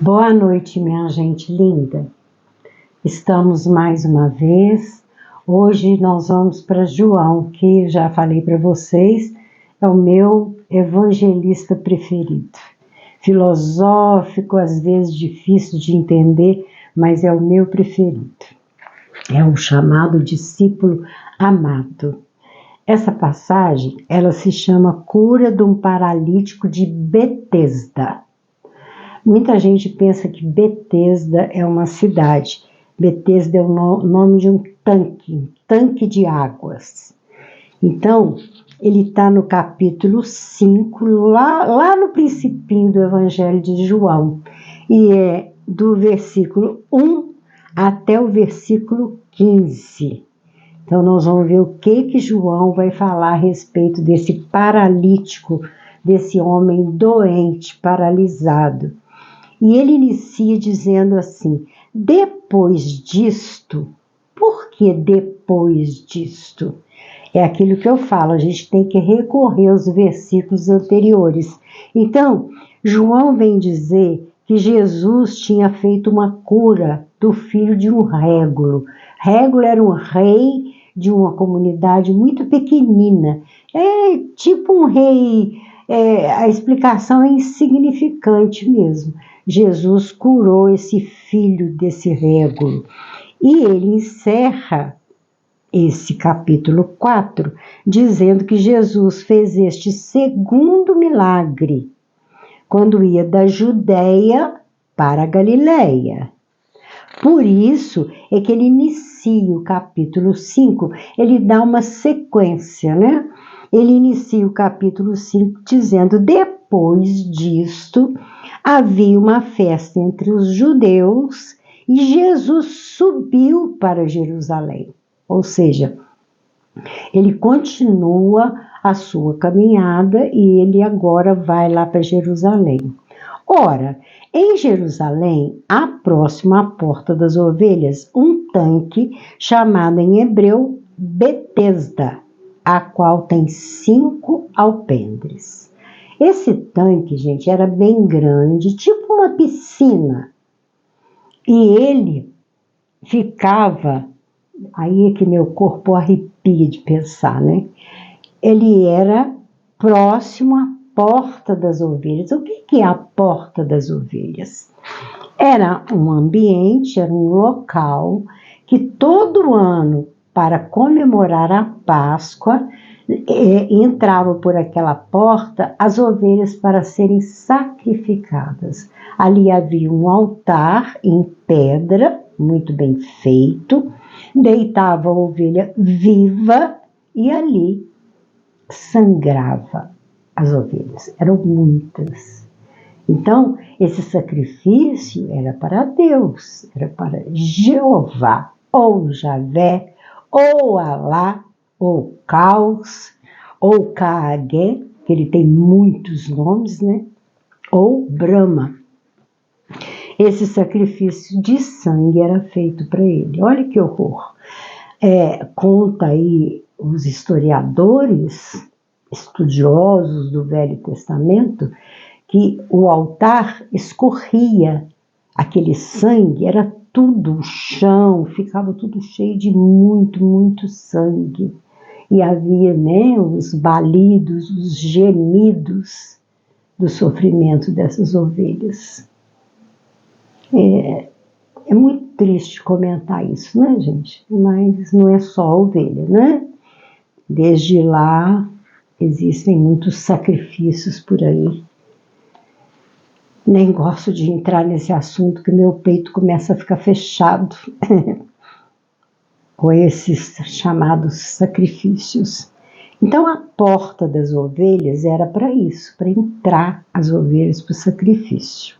Boa noite, minha gente linda. Estamos mais uma vez. Hoje nós vamos para João, que já falei para vocês, é o meu evangelista preferido. Filosófico, às vezes difícil de entender, mas é o meu preferido. É o chamado discípulo amado. Essa passagem, ela se chama Cura de um Paralítico de Betesda. Muita gente pensa que Betesda é uma cidade. Betesda é o nome de um tanque de águas. Então, ele está no capítulo 5, lá no principinho do Evangelho de João. E é do versículo 1 até o versículo 15. Então, nós vamos ver o que João vai falar a respeito desse paralítico, desse homem doente, paralisado. E ele inicia dizendo assim: depois disto. Por que depois disto? É aquilo que eu falo, a gente tem que recorrer aos versículos anteriores. Então, João vem dizer que Jesus tinha feito uma cura do filho de um régulo. Régulo era um rei de uma comunidade muito pequenina. É tipo um rei, a explicação é insignificante mesmo. Jesus curou esse filho desse régulo. E ele encerra esse capítulo 4 dizendo que Jesus fez este segundo milagre quando ia da Judéia para a Galiléia. Por isso é que ele inicia o capítulo 5, ele dá uma sequência, né? Ele inicia o capítulo 5 dizendo: depois disto, havia uma festa entre os judeus e Jesus subiu para Jerusalém. Ou seja, ele continua a sua caminhada e ele agora vai lá para Jerusalém. Ora, em Jerusalém, há próximo à Porta das Ovelhas, um tanque chamado em hebreu Betesda, a qual tem 5 alpendres. Esse tanque, gente, era bem grande, tipo uma piscina. E ele ficava, aí é que meu corpo arrepia de pensar, né? Ele era próximo à Porta das Ovelhas. O que é a Porta das Ovelhas? Era um ambiente, era um local que todo ano, para comemorar a Páscoa, entravam por aquela porta as ovelhas para serem sacrificadas. Ali havia um altar em pedra, muito bem feito, deitava a ovelha viva e ali sangrava as ovelhas. Eram muitas. Então, esse sacrifício era para Deus, era para Jeová, ou Javé, ou Alá, ou Caos, ou Caagé, que ele tem muitos nomes, né? Ou Brahma. Esse sacrifício de sangue era feito para ele. Olha que horror. Conta aí os historiadores, estudiosos do Velho Testamento, que o altar escorria aquele sangue, era tudo o chão, ficava tudo cheio de muito, muito sangue. E havia, né, os balidos, os gemidos do sofrimento dessas ovelhas. É muito triste comentar isso, né, gente? Mas não é só ovelha, né? Desde lá existem muitos sacrifícios por aí. Nem gosto de entrar nesse assunto, que meu peito começa a ficar fechado com esses chamados sacrifícios. Então, a Porta das Ovelhas era para isso, para entrar as ovelhas para o sacrifício.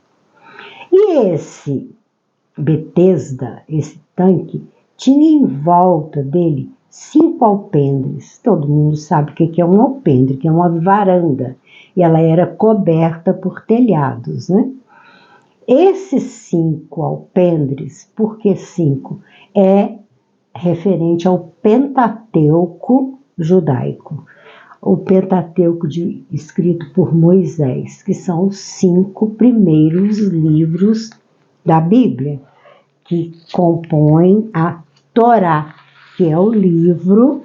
E esse Betesda, esse tanque, tinha em volta dele 5 alpendres. Todo mundo sabe o que é um alpendre, que é uma varanda. E ela era coberta por telhados, né? Esses 5 alpendres, por que 5? É referente ao Pentateuco judaico. o Pentateuco escrito por Moisés, que são os 5 primeiros livros da Bíblia, que compõem a Torá, que é o livro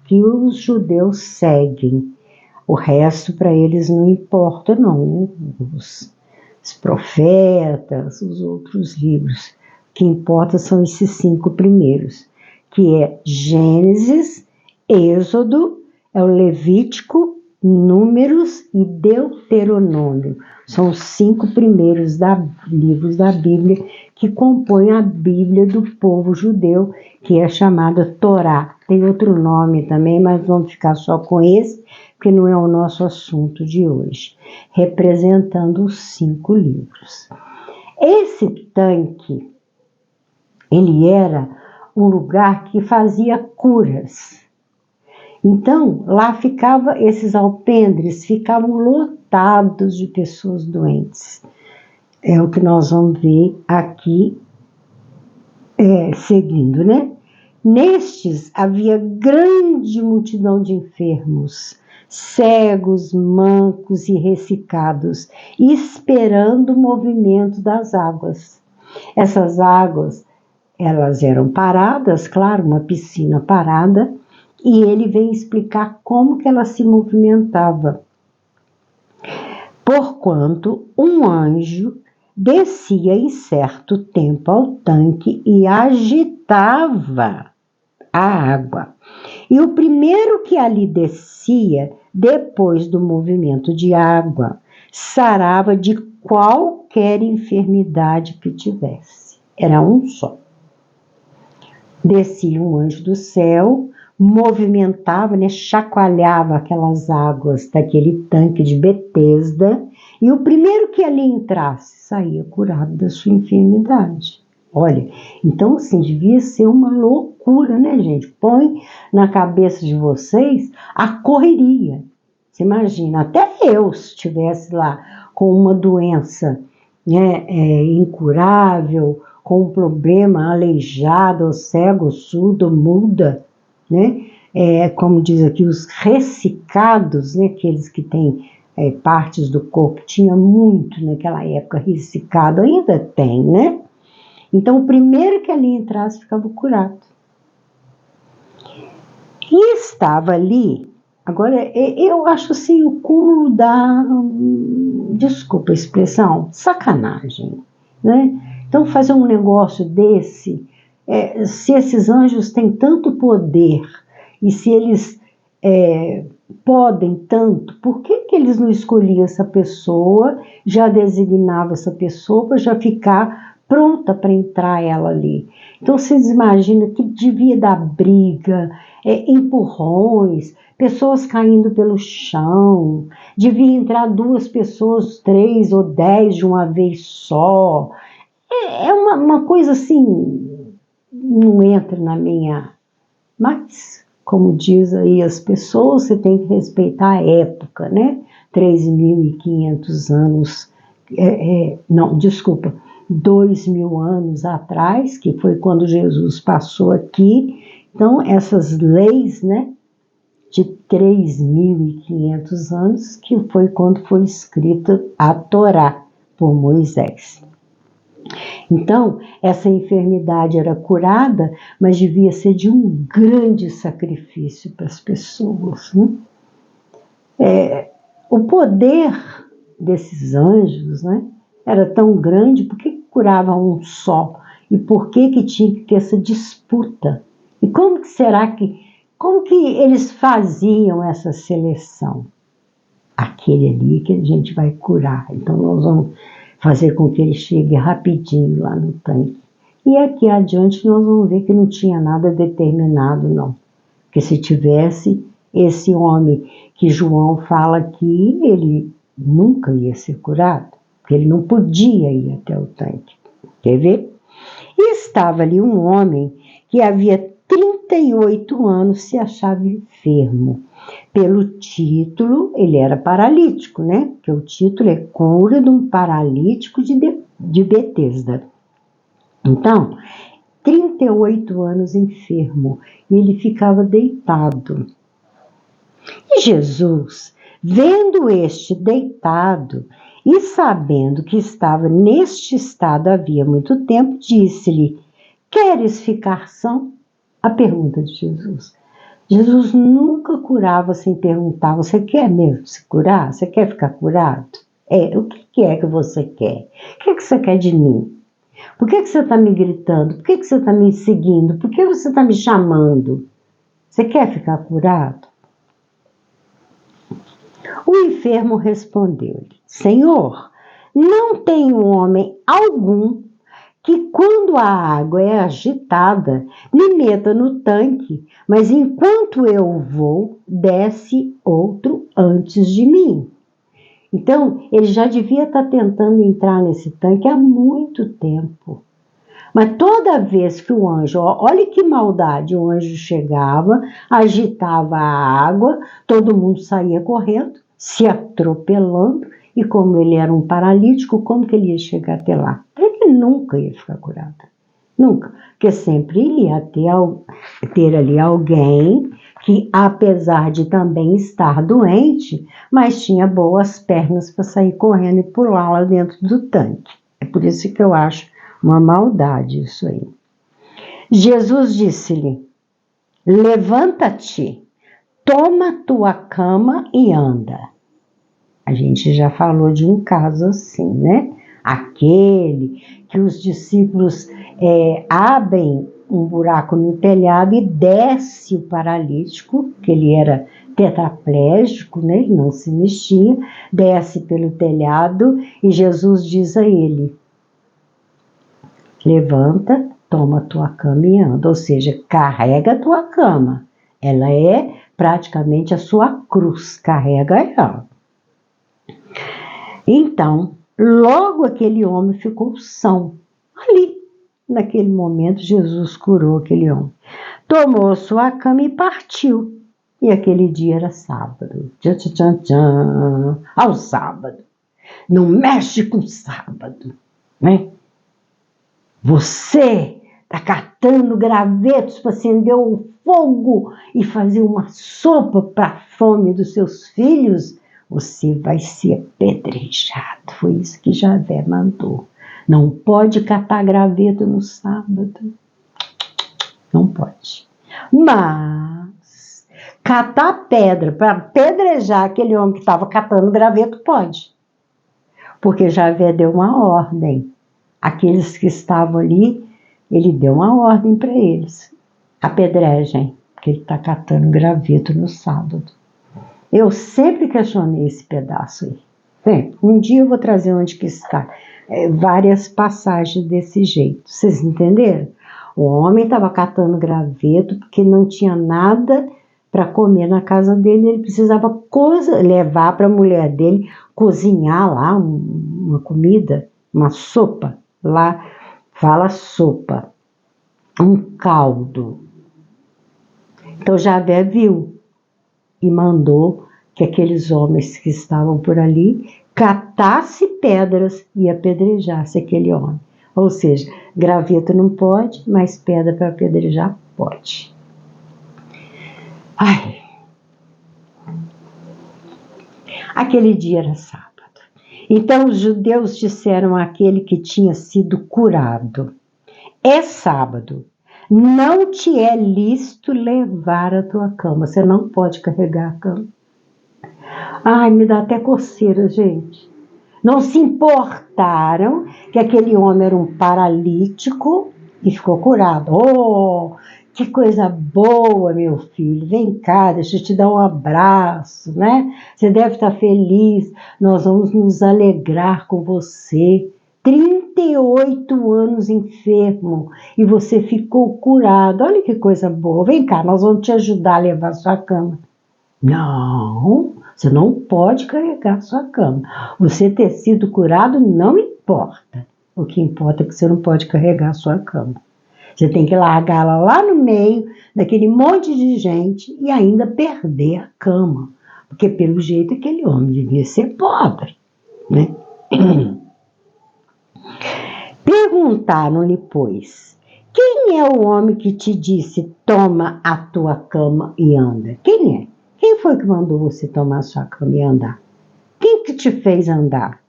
que os judeus seguem. O resto para eles não importa, não, né? Os profetas, os outros livros. O que importa são esses 5 primeiros, que é Gênesis, Êxodo, é o Levítico, Números e Deuteronômio. São os 5 primeiros livros da Bíblia que compõem a Bíblia do povo judeu, que é chamada Torá. Tem outro nome também, mas vamos ficar só com esse, porque não é o nosso assunto de hoje. Representando os 5 livros. Esse tanque, ele era um lugar que fazia curas. Então, lá esses alpendres ficavam lotados de pessoas doentes. É o que nós vamos ver aqui, seguindo, né? Nestes havia grande multidão de enfermos, cegos, mancos e ressecados, esperando o movimento das águas. Essas águas, elas eram paradas, claro, uma piscina parada, e ele vem explicar como que ela se movimentava. Porquanto um anjo descia em certo tempo ao tanque e agitava a água. E o primeiro que ali descia, depois do movimento de água, sarava de qualquer enfermidade que tivesse. Era um só. Descia um anjo do céu, movimentava, né, chacoalhava aquelas águas daquele tanque de Betesda, e o primeiro que ali entrasse saía curado da sua enfermidade. Olha, então assim, devia ser uma loucura, né, gente? Põe na cabeça de vocês a correria. Você imagina, até eu, se estivesse lá com uma doença, né, incurável, com um problema, aleijado, ou cego, ou surdo, ou muda, né? Como diz aqui, os ressecados, né, aqueles que têm partes do corpo, tinha muito naquela época ressecado, ainda tem, né? Então, o primeiro que ali entrasse ficava curado. E estava ali, agora, eu acho assim, o cúmulo da, desculpa a expressão, sacanagem, né? Então, fazer um negócio desse, se esses anjos têm tanto poder, e se eles podem tanto, por que eles não escolhiam essa pessoa, já designavam essa pessoa para já ficar pronta para entrar ela ali? Então vocês imaginam que devia dar briga, empurrões, pessoas caindo pelo chão, devia entrar 2 pessoas, 3 ou 10 de uma vez só. É uma coisa assim, não entra na minha... Mas, como diz aí as pessoas, você tem que respeitar a época, né? 3.500 anos, não, desculpa, 2.000 anos atrás, que foi quando Jesus passou aqui. Então, essas leis, né, de 3.500 anos, que foi quando foi escrita a Torá por Moisés. Então, essa enfermidade era curada, mas devia ser de um grande sacrifício para as pessoas, né? O poder desses anjos, né, era tão grande, por que curava um só? E por que tinha que ter essa disputa? E como que eles faziam essa seleção? Aquele ali que a gente vai curar. Então nós vamos fazer com que ele chegue rapidinho lá no tanque. E aqui adiante nós vamos ver que não tinha nada determinado, não. Porque se tivesse, esse homem que João fala aqui, ele nunca ia ser curado, porque ele não podia ir até o tanque. Quer ver? E estava ali um homem que havia 38 anos se achava enfermo. Pelo título, ele era paralítico, né? Porque o título é Cura de um Paralítico de Betesda. Então, 38 anos enfermo, e ele ficava deitado. E Jesus, vendo este deitado e sabendo que estava neste estado havia muito tempo, disse-lhe: queres ficar são? A pergunta de Jesus. Jesus nunca curava sem perguntar: você quer mesmo se curar? Você quer ficar curado? O que é que você quer? O que é que você quer de mim? Por que você está me gritando? Por que você está me seguindo? Por que você está me chamando? Você quer ficar curado? O enfermo respondeu-lhe: Senhor, não tem homem algum que, quando a água é agitada, me meta no tanque, mas enquanto eu vou, desce outro antes de mim. Então, ele já devia estar tentando entrar nesse tanque há muito tempo. Mas toda vez que o anjo, olha que maldade, o anjo chegava, agitava a água, todo mundo saía correndo, se atropelando, e como ele era um paralítico, como que ele ia chegar até lá? Ele nunca ia ficar curado. Nunca. Porque sempre ia ter ali alguém que, apesar de também estar doente, mas tinha boas pernas para sair correndo e pular lá dentro do tanque. É por isso que eu acho uma maldade isso aí. Jesus disse-lhe: levanta-te, toma tua cama e anda. A gente já falou de um caso assim, né? Aquele que os discípulos abrem um buraco no telhado e desce o paralítico, que ele era tetraplégico, né? Ele não se mexia, desce pelo telhado e Jesus diz a ele: levanta, toma tua cama e anda, ou seja, carrega a tua cama. Ela é praticamente a sua cruz, carrega ela. Então, logo aquele homem ficou são. Ali, naquele momento, Jesus curou aquele homem. Tomou sua cama e partiu. E aquele dia era sábado. Tchan, tchan, tchan, tchan. Ao sábado. Não mexe com sábado, né? Você está catando gravetos para acender o fogo e fazer uma sopa para a fome dos seus filhos? Você vai ser apedrejado. Foi isso que Javé mandou. Não pode catar graveto no sábado. Não pode. Mas catar pedra para apedrejar aquele homem que estava catando graveto, pode. Porque Javé deu uma ordem. Aqueles que estavam ali, ele deu uma ordem para eles. Apedrejem, porque ele está catando graveto no sábado. Eu sempre questionei esse pedaço aí. Bem, um dia eu vou trazer onde que está. Várias passagens desse jeito. Vocês entenderam? O homem estava catando graveto porque não tinha nada para comer na casa dele. Ele precisava levar para a mulher dele cozinhar lá uma comida, uma sopa. Lá fala sopa, um caldo. Então Javé viu e mandou que aqueles homens que estavam por ali catasse pedras e apedrejasse aquele homem. Ou seja, graveto não pode, mas pedra para apedrejar pode. Ai. Aquele dia era sábado. Então os judeus disseram àquele que tinha sido curado: é sábado, não te é lícito levar a tua cama. Você não pode carregar a cama. Ai, me dá até coceira, gente. Não se importaram que aquele homem era um paralítico e ficou curado. Oh, que coisa boa, meu filho. Vem cá, deixa eu te dar um abraço, né? Você deve estar feliz. Nós vamos nos alegrar com você. 38 anos enfermo e você ficou curado. Olha que coisa boa. Vem cá, nós vamos te ajudar a levar a sua cama. Não, você não pode carregar a sua cama. Você ter sido curado não importa. O que importa é que você não pode carregar a sua cama. Você tem que largá-la lá no meio daquele monte de gente e ainda perder a cama. Porque pelo jeito aquele homem devia ser pobre, né? Perguntaram-lhe, pois, quem é o homem que te disse, toma a tua cama e anda? Quem é? Quem foi que mandou você tomar sua cama e andar? Quem que te fez andar?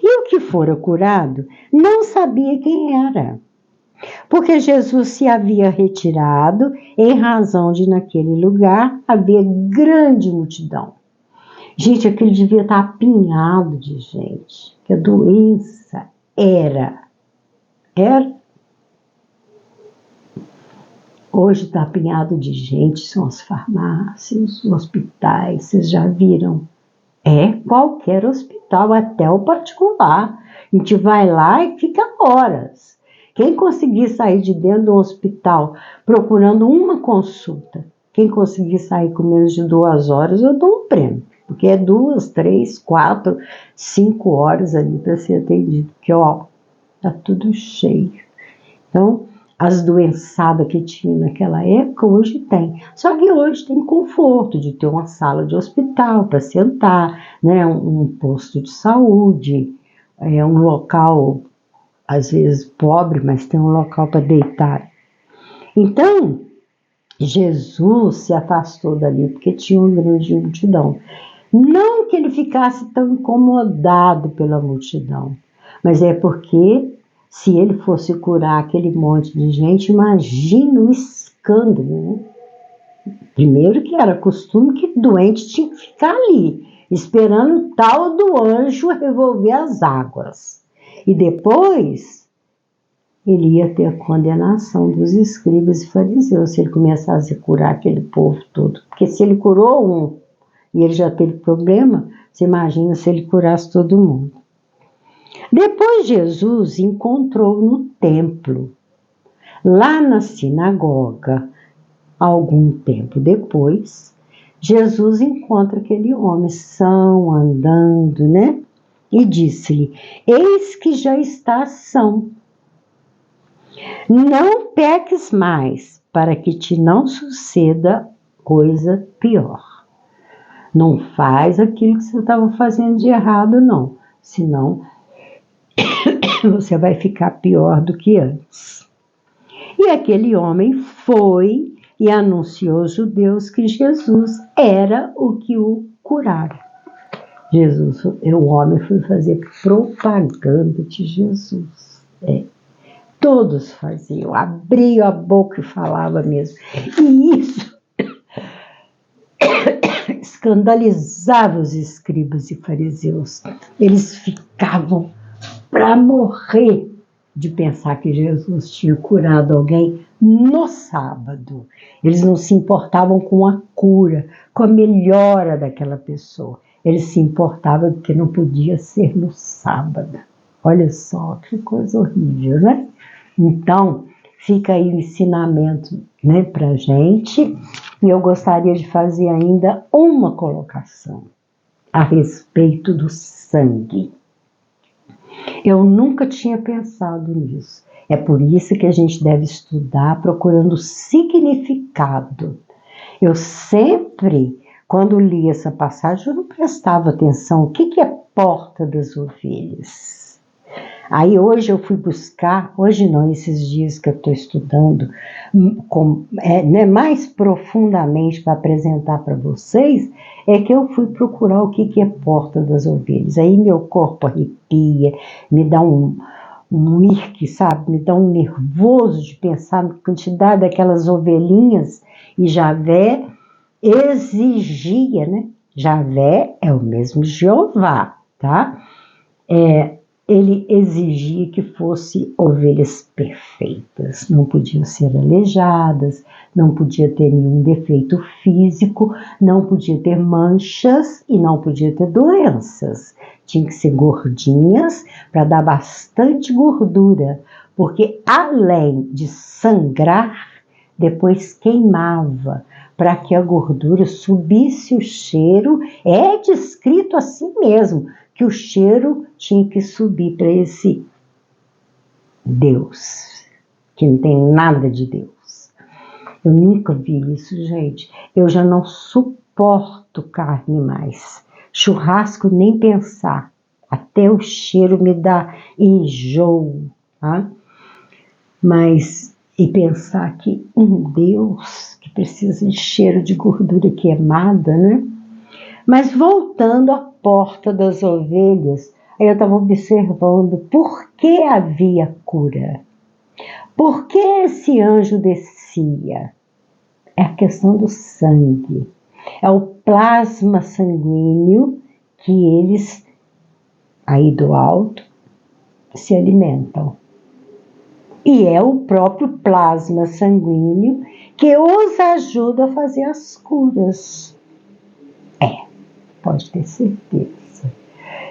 E o que fora curado não sabia quem era, porque Jesus se havia retirado em razão de naquele lugar haver grande multidão. Gente, aquele devia estar apinhado de gente, que a doença era. Hoje está apinhado de gente, são as farmácias, os hospitais, vocês já viram? Qualquer hospital, até o particular. A gente vai lá e fica horas. Quem conseguir sair de dentro do hospital procurando uma consulta, quem conseguir sair com menos de 2 horas, eu dou um prêmio. Porque é 2, 3, 4, 5 horas ali para ser atendido. Porque, tá tudo cheio. Então, as doençadas que tinha naquela época, hoje tem. Só que hoje tem conforto de ter uma sala de hospital para sentar, né? Um posto de saúde, um local, às vezes pobre, mas tem um local para deitar. Então, Jesus se afastou dali porque tinha uma grande multidão. Não que ele ficasse tão incomodado pela multidão, mas é porque se ele fosse curar aquele monte de gente, imagina o escândalo, né? Primeiro que era costume que doente tinha que ficar ali, esperando o tal do anjo revolver as águas. E depois ele ia ter a condenação dos escribas e fariseus, se ele começasse a curar aquele povo todo. Porque se ele curou um e ele já teve problema, você imagina se ele curasse todo mundo. Depois Jesus encontrou no templo, lá na sinagoga, algum tempo depois, Jesus encontra aquele homem são, andando, né? E disse-lhe, eis que já estás são. Não peques mais, para que te não suceda coisa pior. Não faz aquilo que você estava fazendo de errado, não. Senão, você vai ficar pior do que antes. E aquele homem foi e anunciou aos judeus que Jesus era o que o curara. O homem foi fazer propaganda de Jesus. Todos faziam, abriam a boca e falavam mesmo. E isso escandalizava os escribas e fariseus. Eles ficavam para morrer de pensar que Jesus tinha curado alguém no sábado. Eles não se importavam com a cura, com a melhora daquela pessoa. Eles se importavam porque não podia ser no sábado. Olha só, que coisa horrível, né? Então, fica aí o ensinamento, né, para a gente. E eu gostaria de fazer ainda uma colocação a respeito do sangue. Eu nunca tinha pensado nisso. É por isso que a gente deve estudar procurando o significado. Eu sempre, quando li essa passagem, eu não prestava atenção. O que é porta das ovelhas? Aí hoje eu fui buscar, hoje não, esses dias que eu estou estudando mais profundamente para apresentar para vocês, é que eu fui procurar o que é porta das ovelhas. Aí meu corpo arrepia, me dá um irque, sabe? Me dá um nervoso de pensar na quantidade daquelas ovelhinhas. E Javé exigia, né? Javé é o mesmo Jeová, tá? Ele exigia que fossem ovelhas perfeitas, não podiam ser aleijadas, não podia ter nenhum defeito físico, não podia ter manchas e não podia ter doenças. Tinha que ser gordinhas para dar bastante gordura, porque além de sangrar, depois queimava, para que a gordura subisse o cheiro. É descrito assim mesmo, que o cheiro tinha que subir para esse Deus, que não tem nada de Deus. Eu nunca vi isso, gente. Eu já não suporto carne mais. Churrasco, nem pensar. Até o cheiro me dá enjoo, tá? Mas, e pensar que um Deus que que precisa de cheiro de gordura queimada, né? Mas voltando à porta das ovelhas, aí eu estava observando por que havia cura. Por que esse anjo descia? É a questão do sangue. É o plasma sanguíneo que eles, aí do alto, se alimentam. E é o próprio plasma sanguíneo que os ajuda a fazer as curas. Pode ter certeza.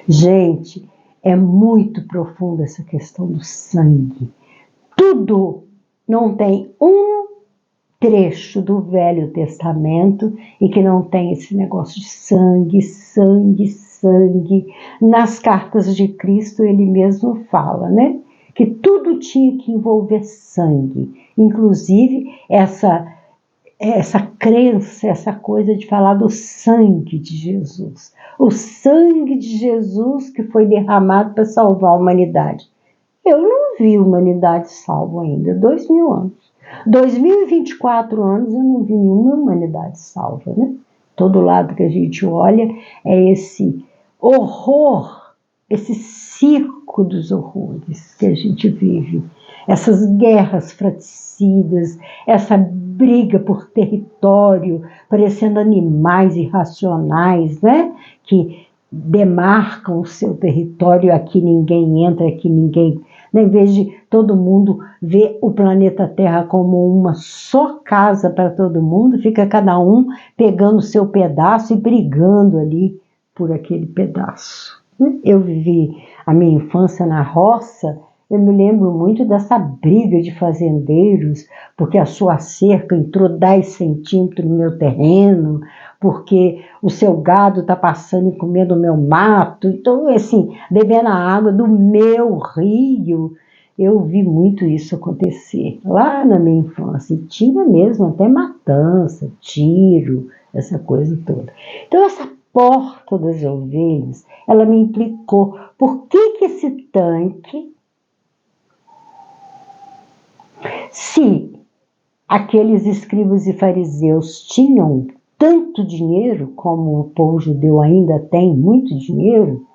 Gente, é muito profunda essa questão do sangue. Tudo, não tem um trecho do Velho Testamento e que não tem esse negócio de sangue, sangue, sangue. Nas cartas de Cristo ele mesmo fala, né? Que tudo tinha que envolver sangue. Inclusive essa crença, essa coisa de falar do sangue de Jesus. O sangue de Jesus que foi derramado para salvar a humanidade. Eu não vi a humanidade salva ainda, 2000 anos. 2024 anos eu não vi nenhuma humanidade salva, né? Todo lado que a gente olha é esse horror, esse circo dos horrores que a gente vive. Essas guerras fratricidas, essa briga por território, parecendo animais irracionais, né? Que demarcam o seu território, aqui ninguém entra, aqui ninguém... Em vez de todo mundo ver o planeta Terra como uma só casa para todo mundo, fica cada um pegando o seu pedaço e brigando ali por aquele pedaço. Eu vivi a minha infância na roça, eu me lembro muito dessa briga de fazendeiros, porque a sua cerca entrou 10 centímetros no meu terreno, porque o seu gado está passando e comendo o meu mato, então assim, bebendo a água do meu rio. Eu vi muito isso acontecer lá na minha infância, e tinha mesmo até matança, tiro, essa coisa toda. Então essa porta das ovelhas, ela me implicou, por que esse tanque, se aqueles escribas e fariseus tinham tanto dinheiro, como o povo judeu ainda tem muito dinheiro,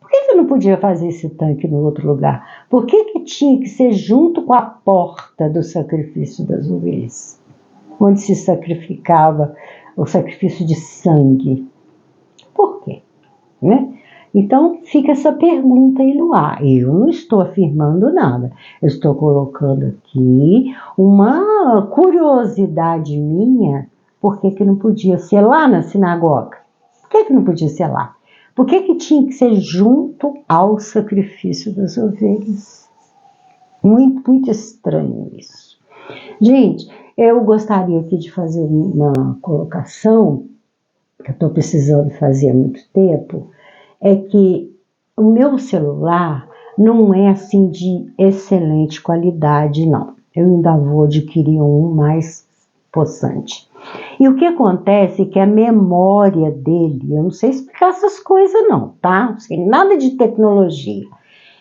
por que não podia fazer esse tanque no outro lugar? Por que tinha que ser junto com a porta do sacrifício das ovelhas? Onde se sacrificava o sacrifício de sangue. Por quê? Né? Então fica essa pergunta aí no ar. Eu não estou afirmando nada. Eu estou colocando aqui uma curiosidade minha. Por que não podia ser lá na sinagoga? Por que não podia ser lá? Por que tinha que ser junto ao sacrifício das ovelhas? Muito, muito estranho isso. Gente, eu gostaria aqui de fazer uma colocação, que eu estou precisando fazer há muito tempo, é que o meu celular não é assim de excelente qualidade, não. Eu ainda vou adquirir um mais possante. E o que acontece é que a memória dele, eu não sei explicar essas coisas não, tá? Não sei nada de tecnologia.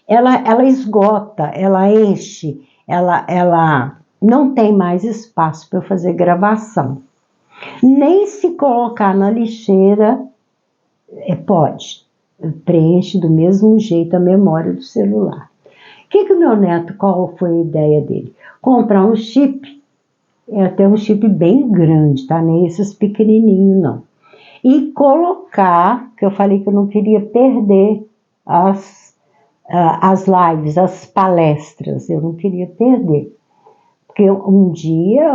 Ela esgota, ela enche, ela não tem mais espaço para eu fazer gravação. Nem se colocar na lixeira, pode. Preenche do mesmo jeito a memória do celular. O que o meu neto, qual foi a ideia dele? Comprar um chip, até um chip bem grande, tá? Nem esses pequenininhos, não. E colocar, que eu falei que eu não queria perder as lives, as palestras, eu não queria perder. Porque um dia,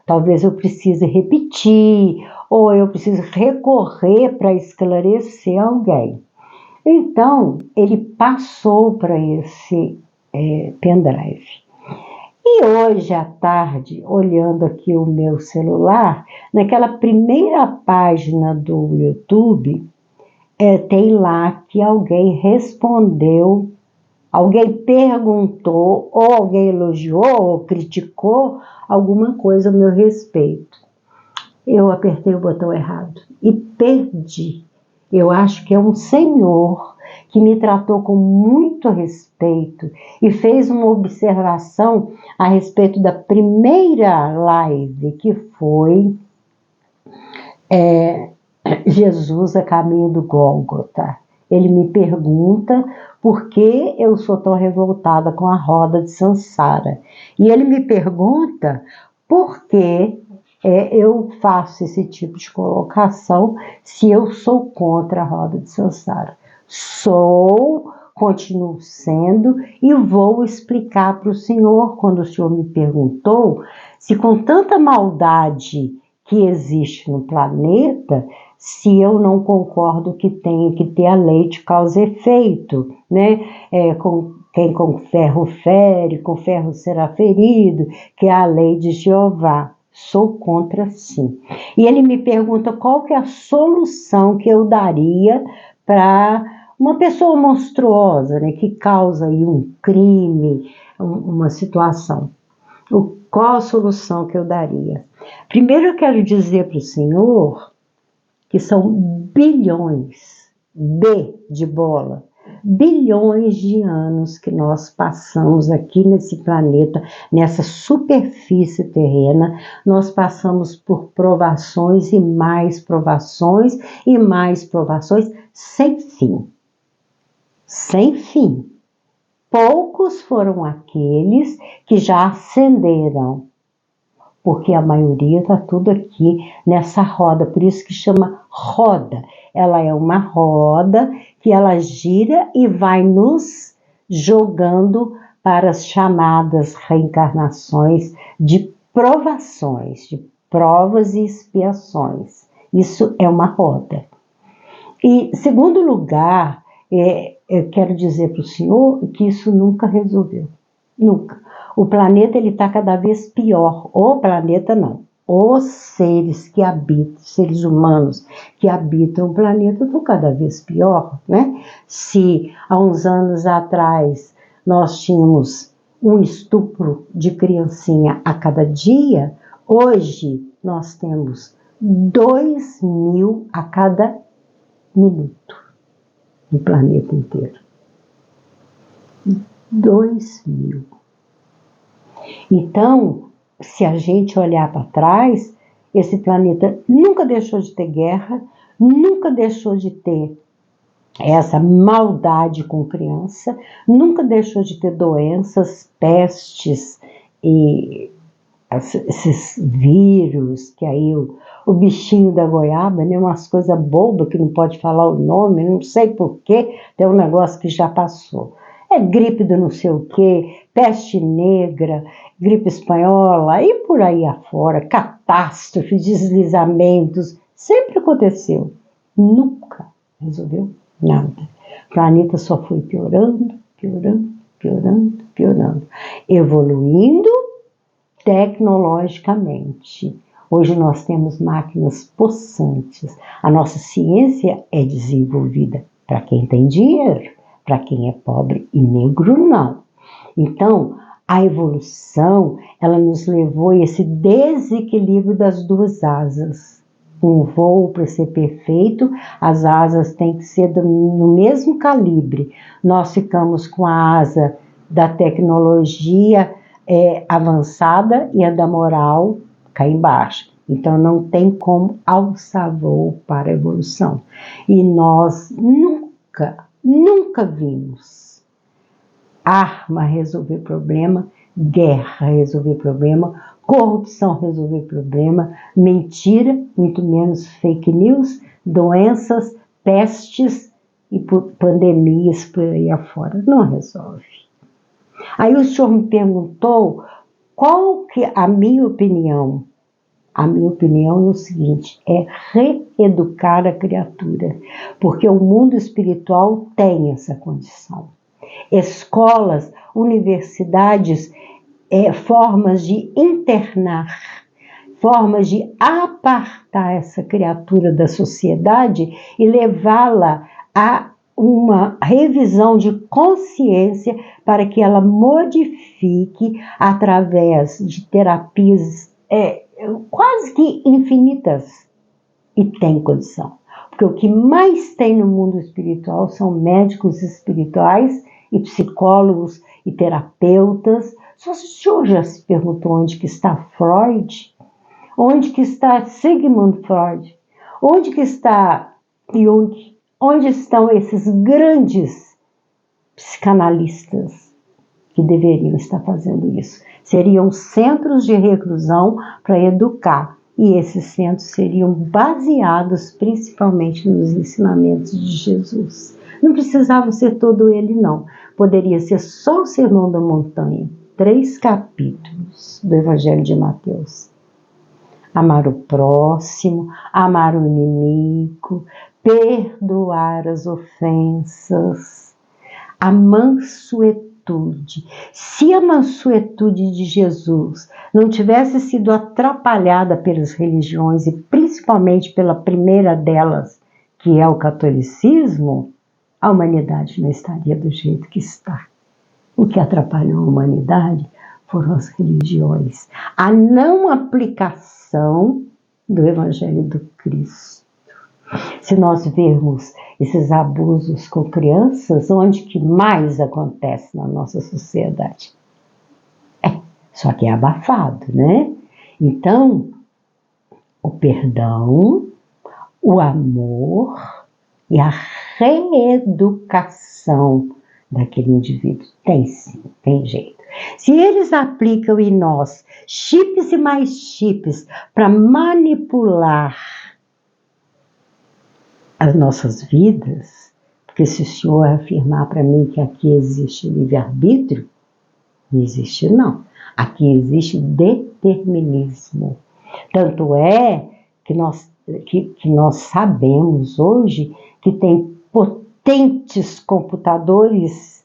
talvez eu precise repetir, ou eu preciso recorrer para esclarecer alguém. Então, ele passou para esse pendrive. E hoje à tarde, olhando aqui o meu celular, naquela primeira página do YouTube, tem lá que alguém respondeu, alguém perguntou, ou alguém elogiou, ou criticou alguma coisa a meu respeito. Eu apertei o botão errado e perdi. Eu acho que é um senhor que me tratou com muito respeito e fez uma observação a respeito da primeira live, que foi Jesus a caminho do Gólgota. Ele me pergunta por que eu sou tão revoltada com a roda de Sansara. E ele me pergunta por que eu faço esse tipo de colocação se eu sou contra a roda de Sansara. Sou, continuo sendo, e vou explicar para o senhor, quando o senhor me perguntou, se com tanta maldade que existe no planeta, se eu não concordo que tenha que ter a lei de causa e efeito, né? Quem com ferro fere, com ferro será ferido, que é a lei de Jeová. Sou contra, sim. E ele me pergunta qual que é a solução que eu daria para uma pessoa monstruosa, né, que causa aí um crime, uma situação. Qual a solução que eu daria? Primeiro eu quero dizer para o senhor que são bilhões, de bola, bilhões de anos que nós passamos aqui nesse planeta, nessa superfície terrena, nós passamos por provações e mais provações e mais provações sem fim. Sem fim. Poucos foram aqueles que já ascenderam, porque a maioria está tudo aqui nessa roda, por isso que chama roda. Ela é uma roda que ela gira e vai nos jogando para as chamadas reencarnações de provações, de provas e expiações. Isso é uma roda. E, segundo lugar, eu quero dizer para o senhor que isso nunca resolveu. Nunca. O planeta está cada vez pior. O planeta não. Os seres que habitam, seres humanos que habitam o planeta estão cada vez pior, né? Se há uns anos atrás nós tínhamos um estupro de criancinha a cada dia, hoje nós temos 2.000 a cada minuto no planeta inteiro. 2.000. Então, se a gente olhar para trás, esse planeta nunca deixou de ter guerra, nunca deixou de ter essa maldade com criança, nunca deixou de ter doenças, pestes e esses vírus, que aí o bichinho da goiaba, né, umas coisas bobas que não pode falar o nome, não sei porquê, tem um negócio que já passou. É gripe do não sei o quê, peste negra, gripe espanhola e por aí afora, catástrofe, deslizamentos, sempre aconteceu. Nunca resolveu nada. O planeta só foi piorando, piorando, piorando, piorando, evoluindo tecnologicamente. Hoje nós temos máquinas possantes. A nossa ciência é desenvolvida para quem tem dinheiro, para quem é pobre e negro não. Então, a evolução, ela nos levou a esse desequilíbrio das duas asas. Um voo, para ser perfeito, as asas têm que ser no mesmo calibre. Nós ficamos com a asa da tecnologia avançada e a da moral cá embaixo. Então, não tem como alçar voo para a evolução. E nós nunca vimos arma resolver problema, guerra resolver problema, corrupção resolver problema, mentira, muito menos fake news, doenças, pestes e pandemias por aí afora. Não resolve. Aí o senhor me perguntou qual que é a minha opinião. A minha opinião é o seguinte, é reeducar a criatura, porque o mundo espiritual tem essa condição. Escolas, universidades, formas de internar, formas de apartar essa criatura da sociedade e levá-la a uma revisão de consciência para que ela modifique através de terapias quase que infinitas, e tem condição. Porque o que mais tem no mundo espiritual são médicos espirituais e psicólogos e terapeutas. Só se o senhor já se perguntou onde que está Freud? Onde que está Sigmund Freud? Onde que está Jung? Onde estão esses grandes psicanalistas que deveriam estar fazendo isso? Seriam centros de reclusão para educar. E esses centros seriam baseados principalmente nos ensinamentos de Jesus. Não precisava ser todo ele, não. Poderia ser só o Sermão da Montanha. 3 capítulos do Evangelho de Mateus. Amar o próximo, amar o inimigo, perdoar as ofensas, a mansuetude. Se a mansuetude de Jesus não tivesse sido atrapalhada pelas religiões e principalmente pela primeira delas, que é o catolicismo, a humanidade não estaria do jeito que está. O que atrapalhou a humanidade foram as religiões. A não aplicação do Evangelho do Cristo. Se nós vermos esses abusos com crianças, onde que mais acontece na nossa sociedade? Só que é abafado, né? Então, o perdão, o amor e a reeducação daquele indivíduo. Tem sim, tem jeito. Se eles aplicam em nós chips e mais chips para manipular as nossas vidas, porque se o senhor afirmar para mim que aqui existe livre-arbítrio, não existe não. Aqui existe determinismo. Tanto é que nós sabemos hoje que tem potentes computadores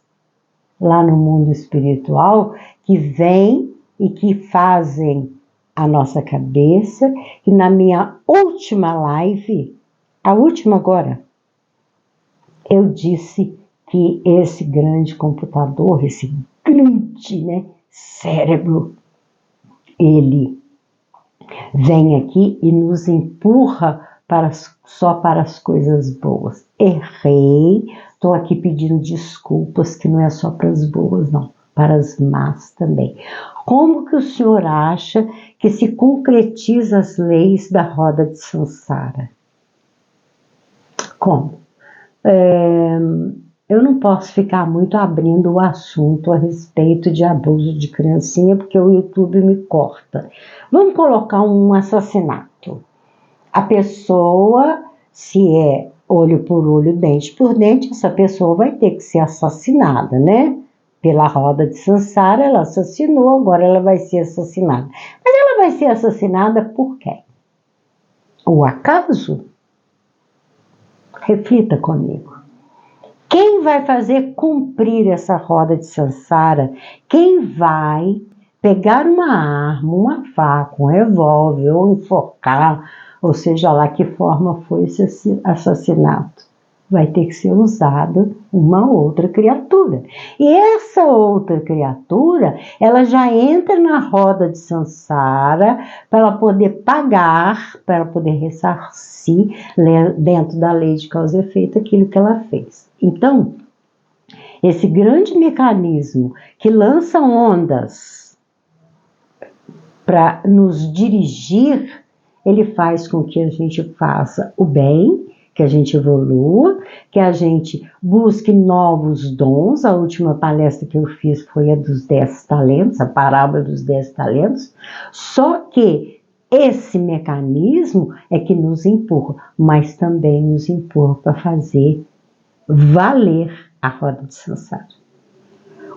lá no mundo espiritual que vêm e que fazem a nossa cabeça. E na minha última live, a última agora, eu disse que esse grande computador, esse grande, né, cérebro, ele vem aqui e nos empurra só para as coisas boas. Errei, estou aqui pedindo desculpas, que não é só para as boas, não, para as más também. Como que o senhor acha que se concretiza as leis da roda de Sansara? Como? Eu não posso ficar muito abrindo o assunto a respeito de abuso de criancinha, porque o YouTube me corta. Vamos colocar um assassinato. A pessoa, se é olho por olho, dente por dente, essa pessoa vai ter que ser assassinada, né? Pela roda de Sansara, ela assassinou, agora ela vai ser assassinada. Mas ela vai ser assassinada por quem? O acaso? Reflita comigo. Quem vai fazer cumprir essa roda de Sansara? Quem vai pegar uma arma, uma faca, um revólver, ou enforcar, ou seja lá que forma foi esse assassinato? Vai ter que ser usada uma outra criatura. E essa outra criatura, ela já entra na roda de Sansara para ela poder pagar, para ela poder ressarcir dentro da lei de causa e efeito aquilo que ela fez. Então, esse grande mecanismo que lança ondas para nos dirigir, ele faz com que a gente faça o bem, que a gente evolua, que a gente busque novos dons. A última palestra que eu fiz foi a dos 10 talentos, a parábola dos 10 talentos. Só que esse mecanismo é que nos empurra, mas também nos empurra para fazer valer a roda de Sansara.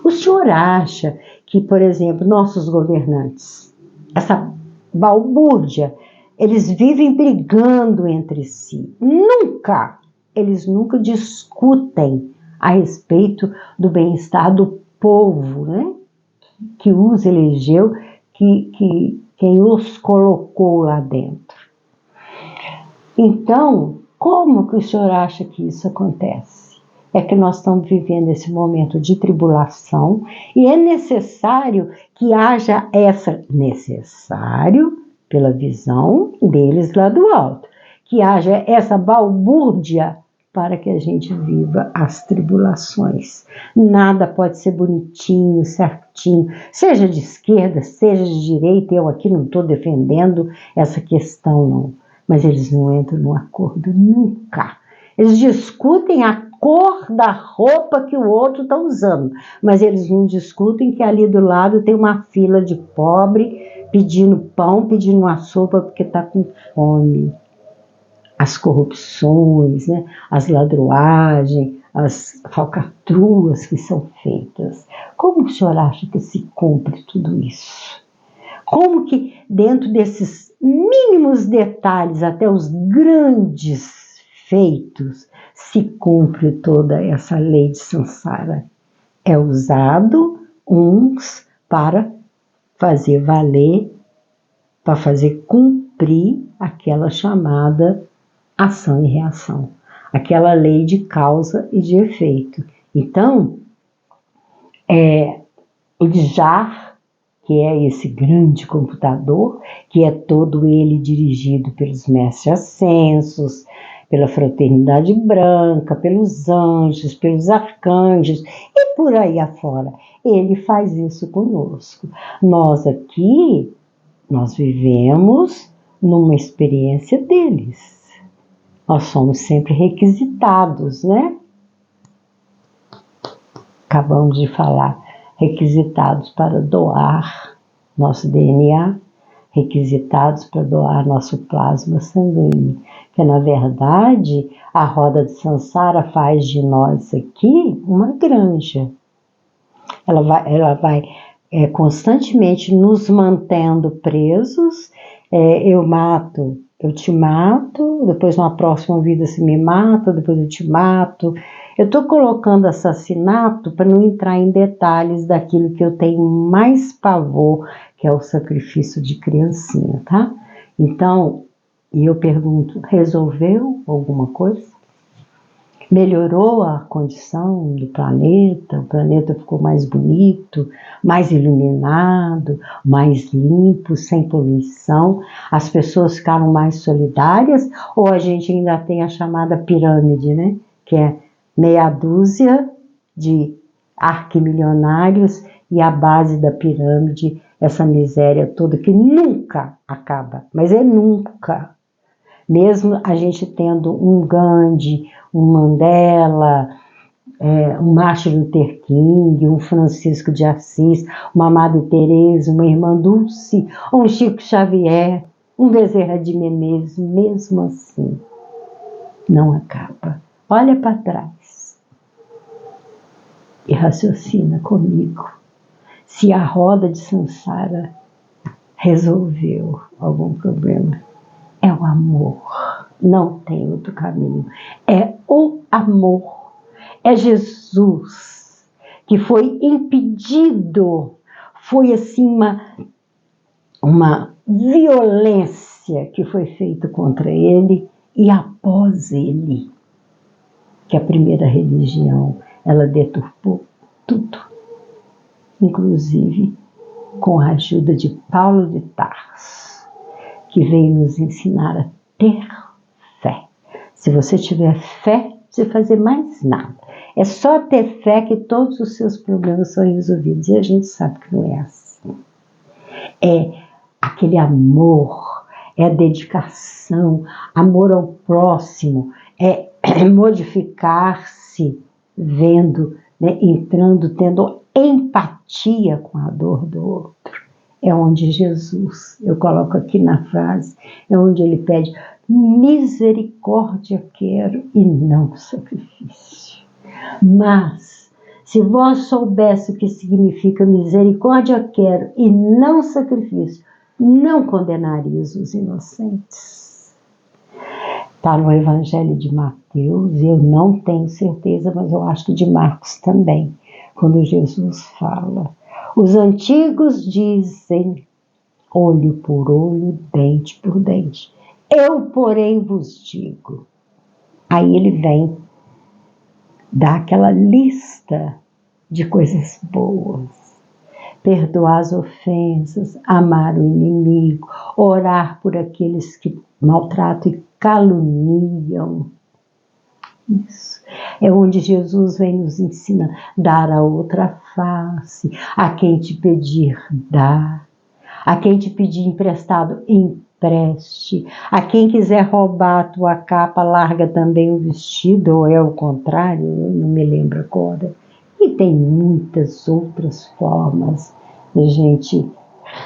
O senhor acha que, por exemplo, nossos governantes, essa balbúrdia, eles vivem brigando entre si. Eles nunca discutem a respeito do bem-estar do povo, né? Que os elegeu, quem os colocou lá dentro. Então, como que o senhor acha que isso acontece? É que nós estamos vivendo esse momento de tribulação e é necessário que haja necessário, pela visão deles lá do alto, que haja essa balbúrdia para que a gente viva as tribulações. Nada pode ser bonitinho, certinho, seja de esquerda, seja de direita. Eu aqui não estou defendendo essa questão, não. Mas eles não entram num acordo nunca. Eles discutem a cor da roupa que o outro está usando, mas eles não discutem que ali do lado tem uma fila de pobre pedindo pão, pedindo uma sopa porque está com fome. As corrupções, né? As ladroagens, as falcatruas que são feitas. Como o senhor acha que se cumpre tudo isso? Como que dentro desses mínimos detalhes até os grandes feitos se cumpre toda essa lei de Sansara? É usado uns para fazer valer, para fazer cumprir aquela chamada ação e reação, aquela lei de causa e de efeito. Então, o JAR, que é esse grande computador, que é todo ele dirigido pelos mestres ascensos, pela fraternidade branca, pelos anjos, pelos arcanjos e por aí afora. Ele faz isso conosco. Nós aqui, nós vivemos numa experiência deles. Nós somos sempre requisitados, né? Acabamos de falar, requisitados para doar nosso DNA, requisitados para doar nosso plasma sanguíneo. Que, na verdade, a roda de Sansara faz de nós aqui uma granja. Ela vai constantemente nos mantendo presos. Eu te mato, depois numa próxima vida você me mata, depois eu te mato. Eu estou colocando assassinato para não entrar em detalhes daquilo que eu tenho mais pavor, que é o sacrifício de criancinha, tá? Então, eu pergunto, resolveu alguma coisa? Melhorou a condição do planeta? O planeta ficou mais bonito, mais iluminado, mais limpo, sem poluição? As pessoas ficaram mais solidárias? Ou a gente ainda tem a chamada pirâmide, né? Que é meia dúzia de arquimilionários e a base da pirâmide, essa miséria toda que nunca acaba, mas é nunca. Mesmo a gente tendo um Gandhi, um Mandela, um Martin Luther King, um Francisco de Assis, uma Madre Teresa, uma Irmã Dulce, um Chico Xavier, um Bezerra de Menezes, mesmo assim, não acaba. Olha para trás e raciocina comigo. Se a roda de Sansara resolveu algum problema, é o amor, não tem outro caminho. É o amor, é Jesus que foi impedido, foi assim uma violência que foi feita contra ele e após ele, que a primeira religião, ela deturpou tudo, inclusive com a ajuda de Paulo de Tarso, que veio nos ensinar a ter fé. Se você tiver fé, não precisa fazer mais nada. É só ter fé que todos os seus problemas são resolvidos. E a gente sabe que não é assim. É aquele amor, é a dedicação, amor ao próximo, é modificar-se, vendo, né, entrando, tendo empatia com a dor do outro. É onde Jesus, eu coloco aqui na frase, é onde ele pede, misericórdia quero e não sacrifício. Mas, se vós soubesse o que significa misericórdia quero e não sacrifício, não condenarias os inocentes. Está no Evangelho de Mateus, eu não tenho certeza, mas eu acho que de Marcos também, quando Jesus fala, os antigos dizem, olho por olho, dente por dente. Eu, porém, vos digo. Aí ele vem dar aquela lista de coisas boas. perdoar as ofensas, amar o inimigo, orar por aqueles que maltratam e caluniam. Isso. É onde Jesus vem nos ensinar, dar a outra face, a quem te pedir, dá, a quem te pedir emprestado, empreste, a quem quiser roubar a tua capa, larga também o vestido, ou é o contrário, eu não me lembro agora. E tem muitas outras formas de a gente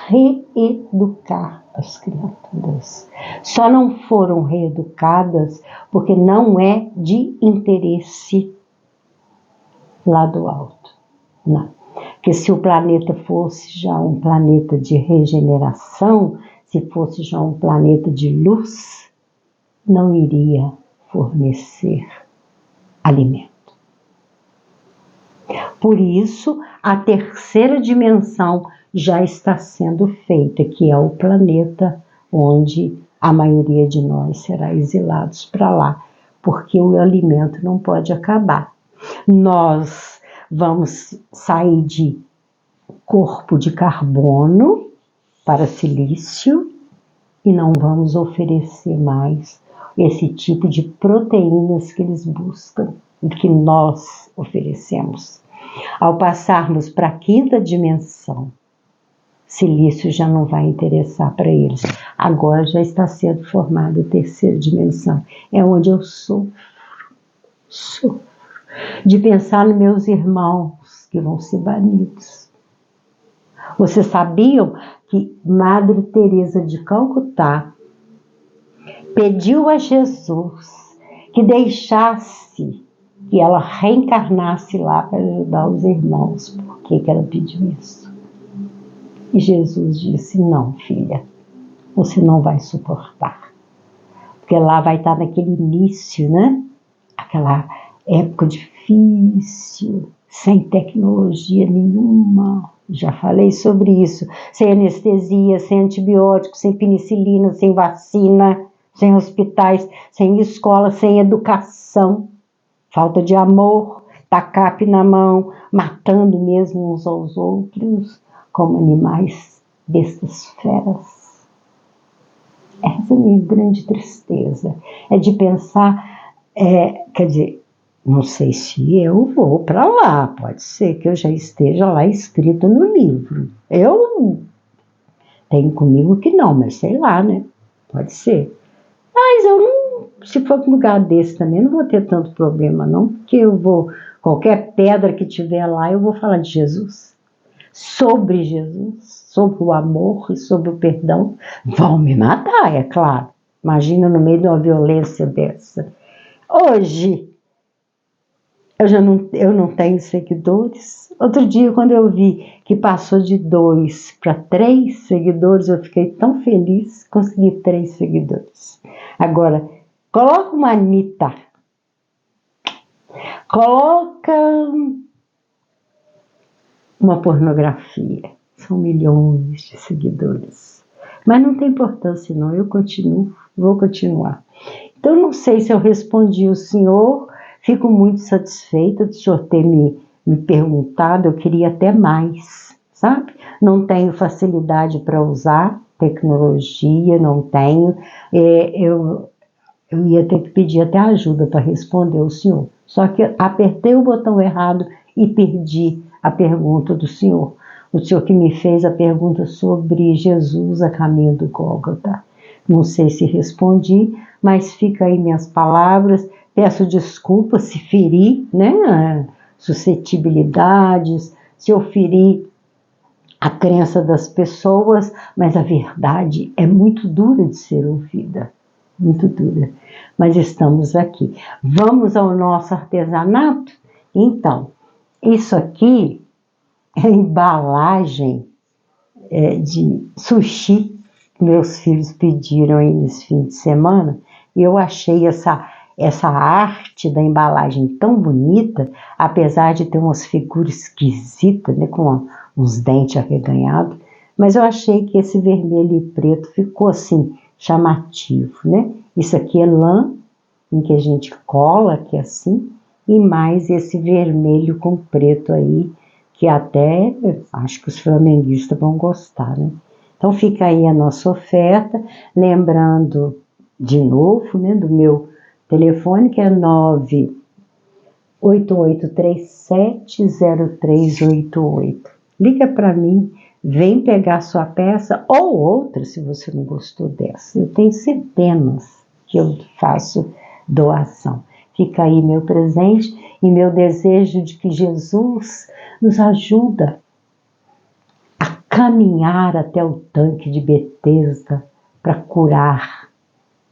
reeducar as criaturas. Só não foram reeducadas porque não é de interesse lá do alto. Não. Porque se o planeta fosse já um planeta de regeneração, se fosse já um planeta de luz, não iria fornecer alimento. Por isso, a terceira dimensão já está sendo feita, que é o planeta onde a maioria de nós será exilados para lá, porque o alimento não pode acabar. Nós vamos sair de corpo de carbono para silício e não vamos oferecer mais esse tipo de proteínas que eles buscam e que nós oferecemos. Ao passarmos para a quinta dimensão, silício já não vai interessar para eles. Agora já está sendo formada a terceira dimensão. É onde eu sofro de pensar nos meus irmãos que vão ser banidos. Vocês sabiam que Madre Teresa de Calcutá pediu a Jesus que deixasse que ela reencarnasse lá para ajudar os irmãos? Por que ela pediu isso? E Jesus disse: não, filha, você não vai suportar. Porque lá vai estar naquele início, né? Aquela época difícil, sem tecnologia nenhuma. Já falei sobre isso. Sem anestesia, sem antibiótico, sem penicilina, sem vacina, sem hospitais, sem escola, sem educação. Falta de amor, tacape na mão, matando mesmo uns aos outros, como animais, bestas feras. Essa é a minha grande tristeza. É de pensar, quer dizer, não sei se eu vou para lá, pode ser que eu já esteja lá escrito no livro. Eu tenho comigo que não, mas sei lá, né? Pode ser. Mas eu não, se for para um lugar desse também, não vou ter tanto problema não, porque eu vou, qualquer pedra que tiver lá, eu vou falar de Jesus. Sobre Jesus, sobre o amor e sobre o perdão. Vão me matar, é claro. Imagina no meio de uma violência dessa. Hoje, eu não tenho seguidores. Outro dia, quando eu vi que passou de 2 para 3 seguidores, eu fiquei tão feliz, consegui 3 seguidores. Agora, coloca uma Anitta, coloca uma pornografia, são milhões de seguidores. Mas não tem importância não, eu continuo, vou continuar. Então, não sei se eu respondi o senhor, fico muito satisfeita do senhor ter me perguntado, eu queria até mais, sabe? Não tenho facilidade para usar tecnologia, não tenho, eu ia ter que pedir até ajuda para responder o senhor. Só que apertei o botão errado e perdi a pergunta do senhor. O senhor que me fez a pergunta sobre Jesus a caminho do Gólgota. Não sei se respondi, mas fica aí minhas palavras. Peço desculpas se feri, né, suscetibilidades, se eu feri a crença das pessoas, mas a verdade é muito dura de ser ouvida. Muito dura. Mas estamos aqui. Vamos ao nosso artesanato? Então, isso aqui é embalagem de sushi que meus filhos pediram aí nesse fim de semana. E eu achei essa arte da embalagem tão bonita, apesar de ter umas figuras esquisitas, né, com uns dentes arreganhados. Mas eu achei que esse vermelho e preto ficou assim, chamativo, né? Isso aqui é lã, em que a gente cola aqui assim, e mais esse vermelho com preto aí, que até acho que os flamenguistas vão gostar, né? Então fica aí a nossa oferta, lembrando de novo, né, do meu telefone, que é 988370388. Liga para mim, vem pegar sua peça ou outra, se você não gostou dessa. Eu tenho centenas que eu faço doação. Fica aí meu presente e meu desejo de que Jesus nos ajuda a caminhar até o tanque de Betesda para curar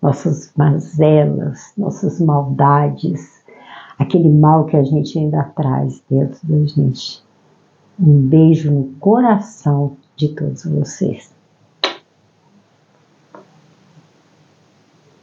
nossas mazelas, nossas maldades, aquele mal que a gente ainda traz dentro da gente. Um beijo no coração de todos vocês.